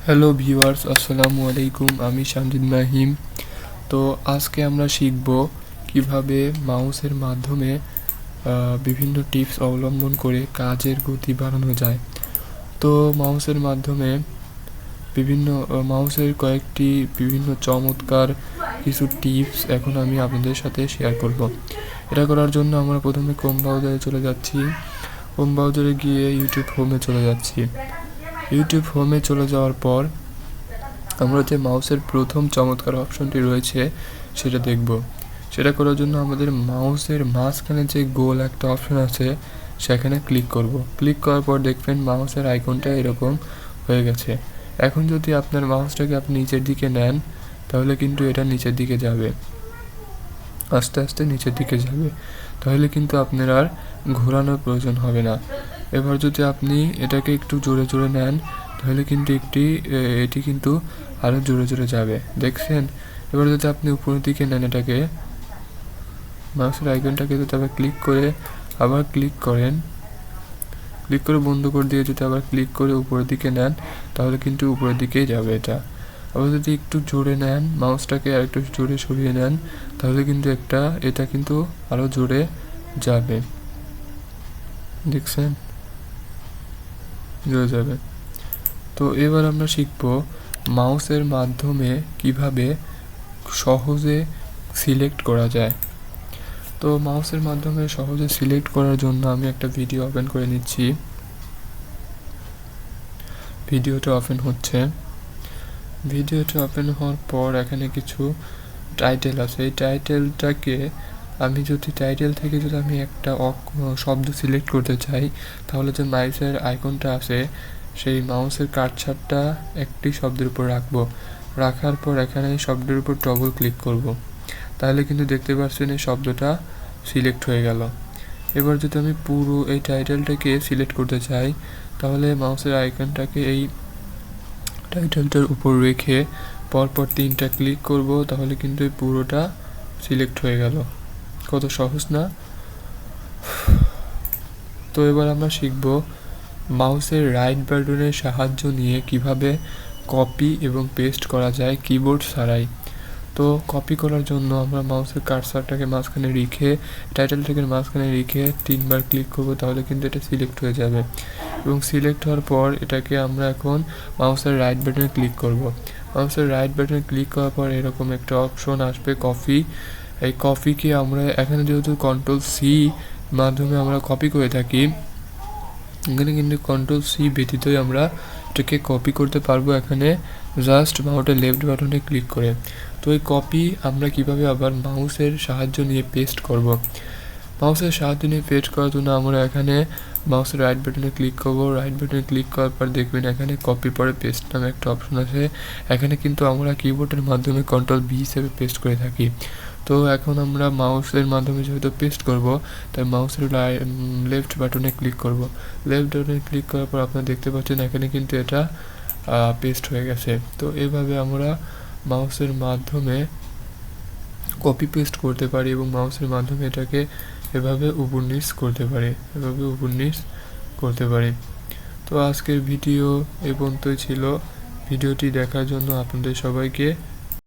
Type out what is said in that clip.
Hello viewers, আসসালামু আলাইকুম। আমি শামজিদ মাহিম। তো আজকে আমরা শিখব কিভাবে মাউসের মাধ্যমে বিভিন্ন টিপস অবলম্বন করে কাজের গতি বাড়ানো যায়। তো মাউসের মাধ্যমে মাউসের কয়েকটি বিভিন্ন চমৎকার কিছু টিপস এখন আমি আপনাদের সাথে শেয়ার করব। এটা করার জন্য আমরা প্রথমে ক্রোম ব্রাউজারে চলে যাচ্ছি। ক্রোম ব্রাউজারে গিয়ে ইউটিউব হোমে চলে যাচ্ছি। ইউটিউব হোমে চলে যাওয়ার পর আমরা যে মাউসের প্রথম চমৎকার অপশনটি রয়েছে সেটা দেখব। সেটা করার জন্য আমাদের মাউসের মাঝখানে যে গোল একটা অপশন আছে সেখানে ক্লিক করব। ক্লিক করার পর দেখবেন মাউসের আইকনটা এরকম হয়ে গেছে। এখন যদি আপনার মাউসটাকে আপনি নিচের দিকে নেন তাহলে কিন্তু এটা নিচের দিকে যাবে, আস্তে আস্তে নিচের দিকে যাবে। তাহলে কিন্তু আপনার আর ঘোরানোর প্রয়োজন হবে না। এবার যদি আপনি এটাকে একটু জোরে জোরে নেন তাহলে কিন্তু এটি কিন্তু আরও জোরে জোরে যাবে, দেখছেন? এবার যদি আপনি উপরের দিকে নেন এটাকে, মাউসের আইকনটাকে যদি আবার ক্লিক করে আবার ক্লিক করে বন্ধ করে দিয়ে যদি আবার ক্লিক করে উপরের দিকে নেন তাহলে কিন্তু উপরের দিকেই যাবে এটা। আবার যদি একটু জোরে নেন, মাউসটাকে আর একটু জোরে সরিয়ে নেন তাহলে কিন্তু এটা কিন্তু আরও জোরে যাবে, দেখছেন? জোরে যাবে। তো এবার আমরা শিখব মাউসের মাধ্যমে কিভাবে সহজে সিলেক্ট করা যায়। তো মাউসের মাধ্যমে সহজে সিলেক্ট করার জন্য আমি একটা ভিডিও ওপেন করে নিচ্ছি। ভিডিওটা ওপেন হচ্ছে। ভিডিওটা ওপেন হওয়ার পর এখানে কিছু টাইটেল আছে। এই টাইটেলটাকে টাইটেল থেকে যদি আমি একটা শব্দ সিলেক্ট করতে চাই তাহলে যে মাউসের আইকনটা আছে সেই মাউসের কার্সারটা একটি শব্দের উপর রাখবো। রাখার পর এখানে এই শব্দের উপর ডবল ক্লিক করব। তাহলে কিন্তু দেখতে পাচ্ছেন এই শব্দটা সিলেক্ট হয়ে গেল। এবার যদি আমি পুরো এই টাইটেলটাকে সিলেক্ট করতে চাই তাহলে মাউসের আইকনটাকে এই টাইটেলটার উপর রেখে পরপর 3টা ক্লিক করব, তাহলে কিন্তু এই পুরোটা সিলেক্ট হয়ে গেল। কত সহজ না? তো এবার আমরা শিখব মাউসের রাইট বাটনের সাহায্য নিয়ে কিভাবে কপি এবং পেস্ট করা যায় কিবোর্ড ছাড়াই। তো কপি করার জন্য আমরা মাউসের কার্সারটাকে মাঝখানে রেখে টাইটেলটাকে মাঝখানে রেখে 3বার ক্লিক করব, তাহলে কিন্তু এটা সিলেক্ট হয়ে যাবে। এবং সিলেক্ট হওয়ার পর এটাকে আমরা এখন মাউসের রাইট বাটনে ক্লিক করব। মাউসের রাইট বাটনে ক্লিক করার পর এরকম একটা অপশন আসবে কপি। এই কপিকে আমরা এখানে যেহেতু Ctrl+C মাধ্যমে আমরা কপি করে থাকি, এখানে কিন্তু Ctrl+C ব্যতীতই আমরা এটাকে কপি করতে পারবো এখানে জাস্ট মাউসের লেফট বাটনে ক্লিক করে। তো এই কপি আমরা কিভাবে আবার মাউসের সাহায্য নিয়ে পেস্ট করব। মাউসের সাহায্য নিয়ে পেস্ট করার জন্য আমরা এখানে মাউসের রাইট বাটনে ক্লিক করব। রাইট বাটনে ক্লিক করার পর দেখবেন এখানে কপি পরে পেস্ট নামে একটা অপশন আছে। এখানে কিন্তু আমরা কিবোর্ডের মাধ্যমে Ctrl+V হিসেবে পেস্ট করে থাকি। তো এখন আমরা মাউসের মাধ্যমে যেহেতু পেস্ট করব তাই মাউসের লেফট বাটনে ক্লিক করব। লেফট বাটনে ক্লিক করার পর আপনারা দেখতে পাচ্ছেন এখানে কিন্তু এটা পেস্ট হয়ে গেছে। তো এইভাবে আমরা মাউসের মাধ্যমে কপি পেস্ট করতে পারি এবং মাউসের মাধ্যমে এটাকে এভাবে উপর নিচ করতে পারি। তো আজকের ভিডিও এই পর্যন্তই ছিল। ভিডিওটি দেখার জন্য আপনাদের সবাইকে